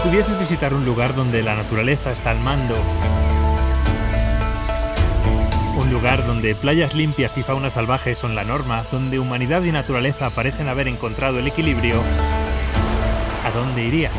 pudieses visitar un lugar donde la naturaleza está al mando, un lugar donde playas limpias y fauna salvaje son la norma, donde humanidad y naturaleza parecen haber encontrado el equilibrio, ¿a dónde irías?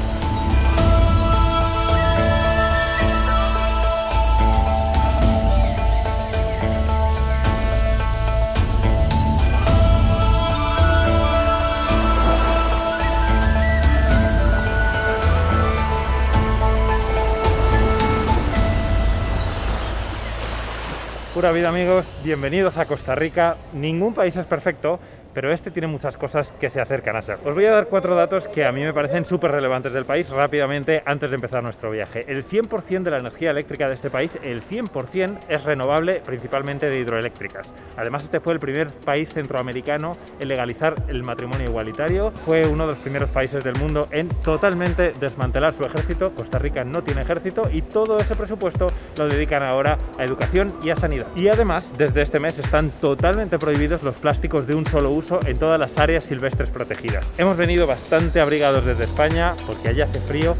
Pura vida, amigos, bienvenidos a Costa Rica. Ningún país es perfecto, pero este tiene muchas cosas que se acercan a ser. Os voy a dar 4 datos que a mí me parecen súper relevantes del país rápidamente antes de empezar nuestro viaje. El 100% de la energía eléctrica de este país, el 100% es renovable, principalmente de hidroeléctricas. Además, este fue el primer país centroamericano en legalizar el matrimonio igualitario. Fue uno de los primeros países del mundo en totalmente desmantelar su ejército. Costa Rica no tiene ejército y todo ese presupuesto lo dedican ahora a educación y a sanidad. Y además, desde este mes están totalmente prohibidos los plásticos de un solo uso en todas las áreas silvestres protegidas. Hemos venido bastante abrigados desde España porque allá hace frío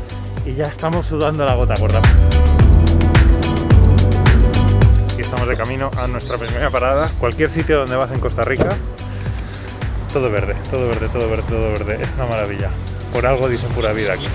y ya estamos sudando la gota gorda. Y estamos de camino a nuestra primera parada. Cualquier sitio donde vas en Costa Rica, todo verde, todo verde, todo verde, todo verde. Es una maravilla. Por algo dicen pura vida aquí.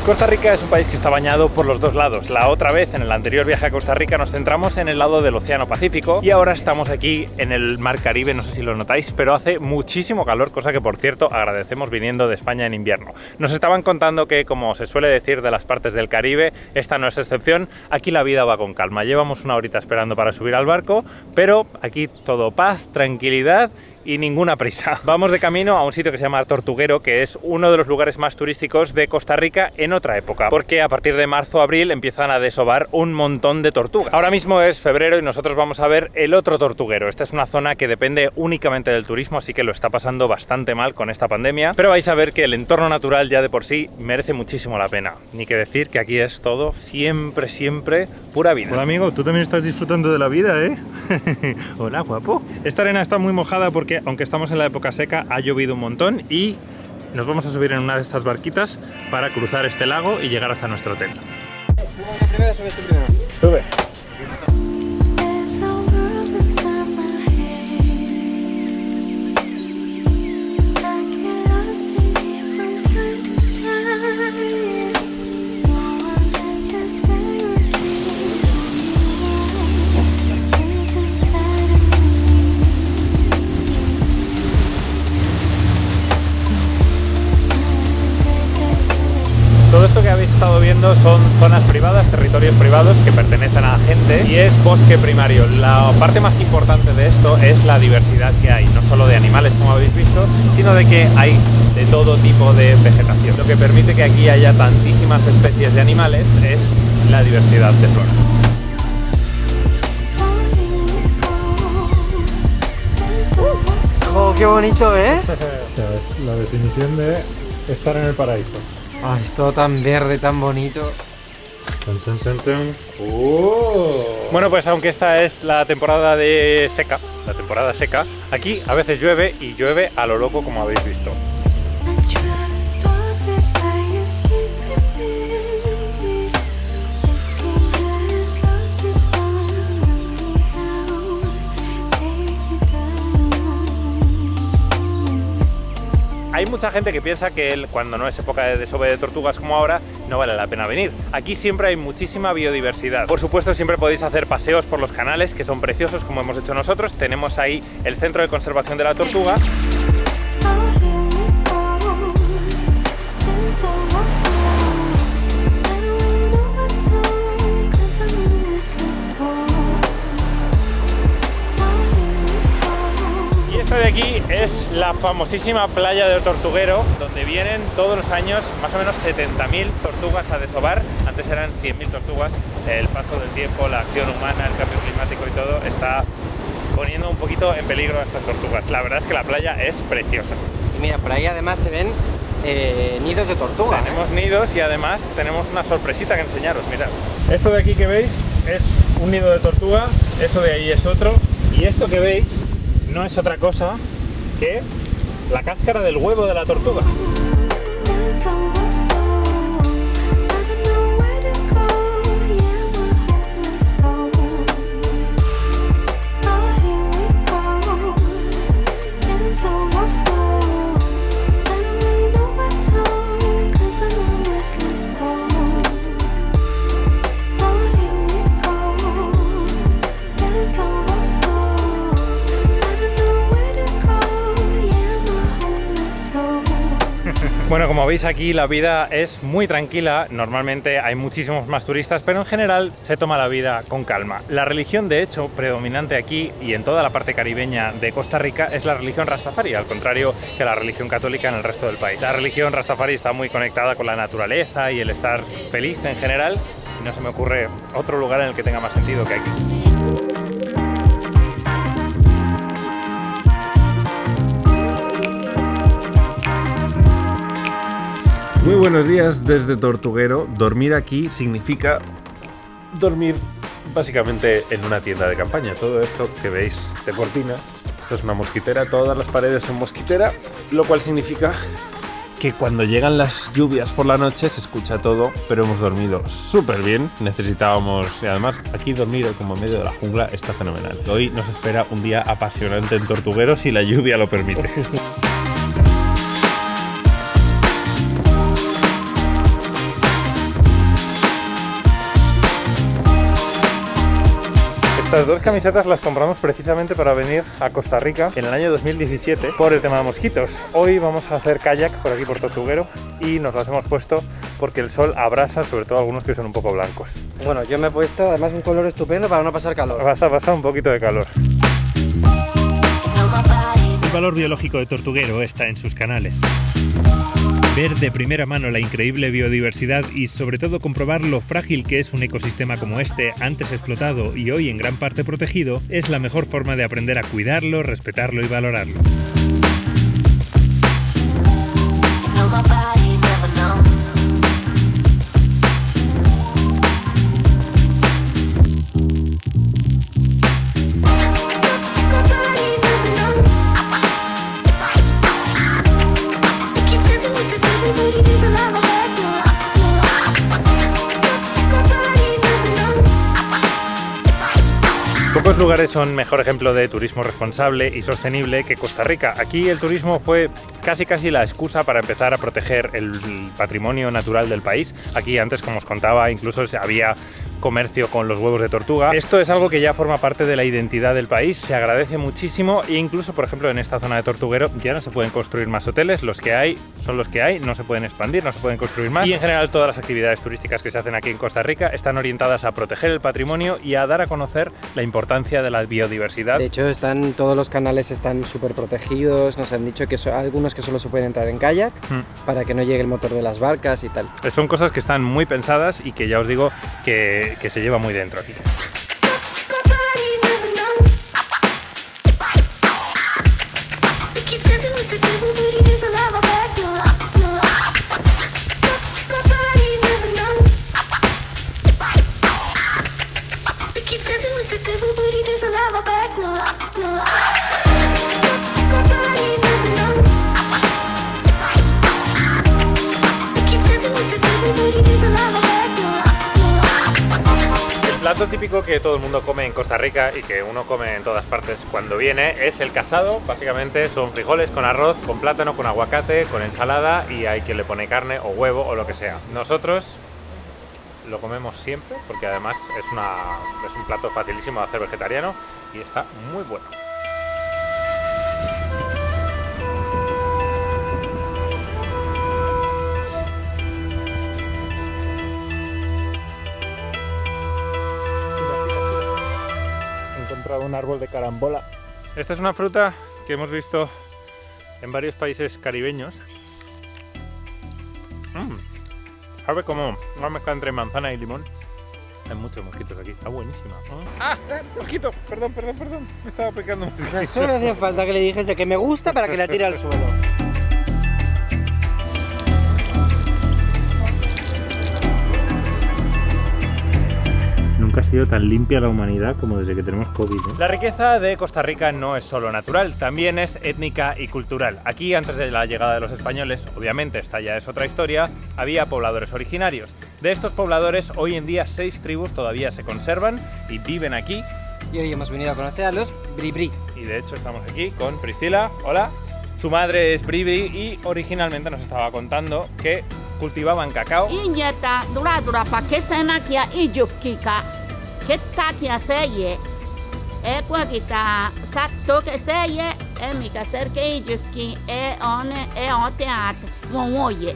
Costa Rica es un país que está bañado por los dos lados. La otra vez, en el anterior viaje a Costa Rica, nos centramos en el lado del Océano Pacífico y ahora estamos aquí en el Mar Caribe, no sé si lo notáis, pero hace muchísimo calor, cosa que por cierto agradecemos viniendo de España en invierno. Nos estaban contando que, como se suele decir de las partes del Caribe, esta no es excepción, aquí la vida va con calma. Llevamos una horita esperando para subir al barco, pero aquí todo paz, tranquilidad y ninguna prisa. Vamos de camino a un sitio que se llama Tortuguero, que es uno de los lugares más turísticos de Costa Rica en otra época, porque a partir de marzo-abril empiezan a desovar un montón de tortugas. Ahora mismo es febrero y nosotros vamos a ver el otro Tortuguero. Esta es una zona que depende únicamente del turismo, así que lo está pasando bastante mal con esta pandemia, pero vais a ver que el entorno natural ya de por sí merece muchísimo la pena. Ni que decir que aquí es todo siempre, siempre pura vida. Hola amigo, tú también estás disfrutando de la vida, ¿eh? Hola, guapo. Esta arena está muy mojada porque, aunque estamos en la época seca, ha llovido un montón y nos vamos a subir en una de estas barquitas para cruzar este lago y llegar hasta nuestro hotel. Sube. Todo esto que habéis estado viendo son zonas privadas, territorios privados que pertenecen a la gente y es bosque primario. La parte más importante de esto es la diversidad que hay, no solo de animales como habéis visto, sino de que hay de todo tipo de vegetación. Lo que permite que aquí haya tantísimas especies de animales es la diversidad de flora. ¡Oh, qué bonito, eh! La definición de estar en el paraíso. Ah, es todo tan verde, tan bonito. Bueno, pues aunque esta es la temporada seca, aquí a veces llueve y llueve a lo loco, como habéis visto. Hay mucha gente que piensa que cuando no es época de desove de tortugas como ahora, no vale la pena venir. Aquí siempre hay muchísima biodiversidad. Por supuesto, siempre podéis hacer paseos por los canales, que son preciosos, como hemos hecho nosotros. Tenemos ahí el Centro de Conservación de la Tortuga. Esta de aquí es la famosísima playa del Tortuguero, donde vienen todos los años más o menos 70.000 tortugas a desovar. Antes eran 100.000 tortugas. El paso del tiempo, la acción humana, el cambio climático y todo está poniendo un poquito en peligro a estas tortugas. La verdad es que la playa es preciosa. Y mira, por ahí además se ven nidos de tortuga. Tenemos nidos y además tenemos una sorpresita que enseñaros, mirad. Esto de aquí que veis es un nido de tortuga Eso de ahí es otro. Y esto que veis no es otra cosa que la cáscara del huevo de la tortuga. Bueno, como veis aquí la vida es muy tranquila, normalmente hay muchísimos más turistas, pero en general se toma la vida con calma. La religión, de hecho, predominante aquí y en toda la parte caribeña de Costa Rica es la religión rastafari, al contrario que la religión católica en el resto del país. La religión rastafari está muy conectada con la naturaleza y el estar feliz en general, y no se me ocurre otro lugar en el que tenga más sentido que aquí. Muy buenos días desde Tortuguero. Dormir aquí significa dormir básicamente en una tienda de campaña. Todo esto que veis de cortinas, esto es una mosquitera, todas las paredes son mosquitera, lo cual significa que cuando llegan las lluvias por la noche se escucha todo, pero hemos dormido súper bien. Necesitábamos, y además aquí dormir como en medio de la jungla está fenomenal. Hoy nos espera un día apasionante en Tortuguero si la lluvia lo permite. Estas dos camisetas las compramos precisamente para venir a Costa Rica en el año 2017 por el tema de mosquitos. Hoy vamos a hacer kayak por aquí por Tortuguero y nos las hemos puesto porque el sol abrasa, sobre todo algunos que son un poco blancos. Bueno, yo me he puesto además un color estupendo para no pasar calor. Vas a pasar un poquito de calor. El valor biológico de Tortuguero está en sus canales. Ver de primera mano la increíble biodiversidad y sobre todo comprobar lo frágil que es un ecosistema como este, antes explotado y hoy en gran parte protegido, es la mejor forma de aprender a cuidarlo, respetarlo y valorarlo. Pocos lugares son mejor ejemplo de turismo responsable y sostenible que Costa Rica. Aquí el turismo fue casi la excusa para empezar a proteger el patrimonio natural del país. Aquí antes, como os contaba, incluso había comercio con los huevos de tortuga. Esto es algo que ya forma parte de la identidad del país, se agradece muchísimo e incluso, por ejemplo, en esta zona de Tortuguero ya no se pueden construir más hoteles, los que hay son los que hay, no se pueden expandir, no se pueden construir más y en general todas las actividades turísticas que se hacen aquí en Costa Rica están orientadas a proteger el patrimonio y a dar a conocer la importancia de la biodiversidad. De hecho, todos los canales están súper protegidos, nos han dicho que algunos que solo se pueden entrar en kayak para que no llegue el motor de las barcas y tal. Son cosas que están muy pensadas y que ya os digo que se lleva muy dentro aquí. El plato típico que todo el mundo come en Costa Rica y que uno come en todas partes cuando viene es el casado. Básicamente son frijoles con arroz, con plátano, con aguacate, con ensalada y hay quien le pone carne o huevo o lo que sea. Nosotros lo comemos siempre porque además es un plato facilísimo de hacer vegetariano y está muy bueno. Un árbol de carambola. Esta es una fruta que hemos visto en varios países caribeños. Sabe como una mezcla entre manzana y limón. Hay muchos mosquitos aquí, está buenísima. Mosquito, perdón, me estaba picando un mosquito. O sea, solo hacía falta que le dijese que me gusta para que la tire al suelo. nunca ha sido tan limpia la humanidad como desde que tenemos COVID, ¿eh? La riqueza de Costa Rica no es solo natural, también es étnica y cultural. Aquí, antes de la llegada de los españoles, obviamente esta ya es otra historia, había pobladores originarios. De estos pobladores, hoy en día 6 tribus todavía se conservan y viven aquí. Y hoy hemos venido a conocer a los Bribri. Y de hecho estamos aquí con Priscila. Hola. Su madre es Bribri y originalmente nos estaba contando que cultivaban cacao. Inyeta dura pa que sena kia ijukika. Que ta kia seye. Kwa kita sato que seye. Mika ser que ijuki one oteat. Woye.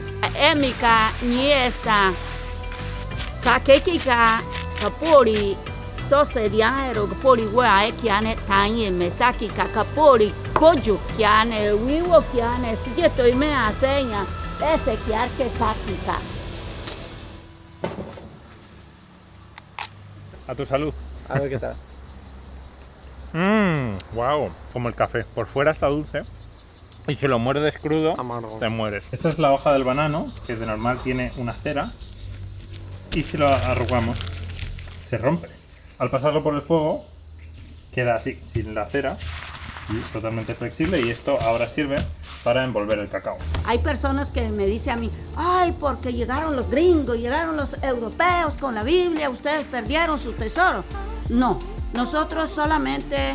Mika ni esta. Sakekika kapori. So seria ero kapori wa kiane tanye mesaki kapori koju kiane wiwo kiane sijeto ime asenya ese kiarke sakika. A tu salud. A ver qué tal. Wow, como el café. Por fuera está dulce y si lo muerdes crudo, Amargo. te mueres. Esta es la hoja del banano, que de normal tiene una cera, y si lo arrugamos, se rompe. Al pasarlo por el fuego, queda así, sin la cera, y totalmente flexible, y esto ahora sirve para envolver el cacao. Hay personas que me dicen a mí, ay, porque llegaron los gringos, llegaron los europeos con la Biblia, ustedes perdieron su tesoro. No, nosotros solamente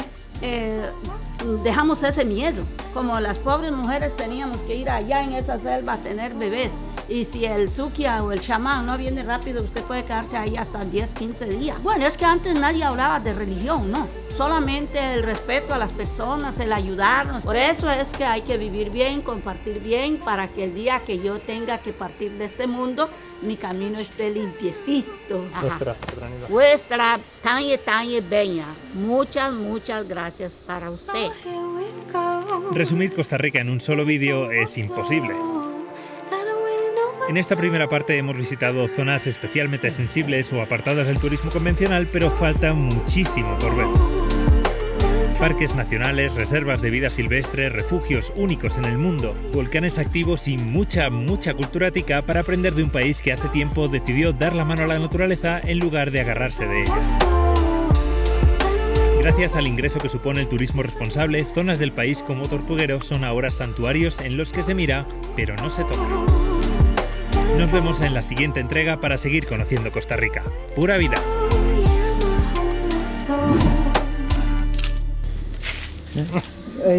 dejamos ese miedo. Como las pobres mujeres teníamos que ir allá en esa selva a tener bebés. Y si el sukia o el chamán no viene rápido, usted puede quedarse ahí hasta 10, 15 días. Bueno, es que antes nadie hablaba de religión, no. Solamente el respeto a las personas, el ayudarnos. Por eso es que hay que vivir bien, compartir bien, para que el día que yo tenga que partir de este mundo, mi camino esté limpiecito. Vuestra talle bella. Muchas gracias para usted. Resumir Costa Rica en un solo vídeo es imposible. En esta primera parte hemos visitado zonas especialmente sensibles o apartadas del turismo convencional, pero falta muchísimo por ver. Parques nacionales, reservas de vida silvestre, refugios únicos en el mundo, volcanes activos y mucha cultura tica para aprender de un país que hace tiempo decidió dar la mano a la naturaleza en lugar de agarrarse de ella. Gracias al ingreso que supone el turismo responsable, zonas del país como Tortuguero son ahora santuarios en los que se mira, pero no se toca. Nos vemos en la siguiente entrega para seguir conociendo Costa Rica. ¡Pura vida!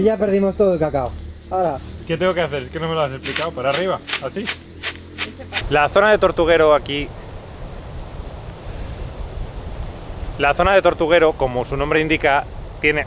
Ya perdimos todo el cacao. Ahora. ¿Qué tengo que hacer? Es que no me lo has explicado. ¿Para arriba? ¿Así? La zona de Tortuguero aquí... La zona de Tortuguero, como su nombre indica, tiene...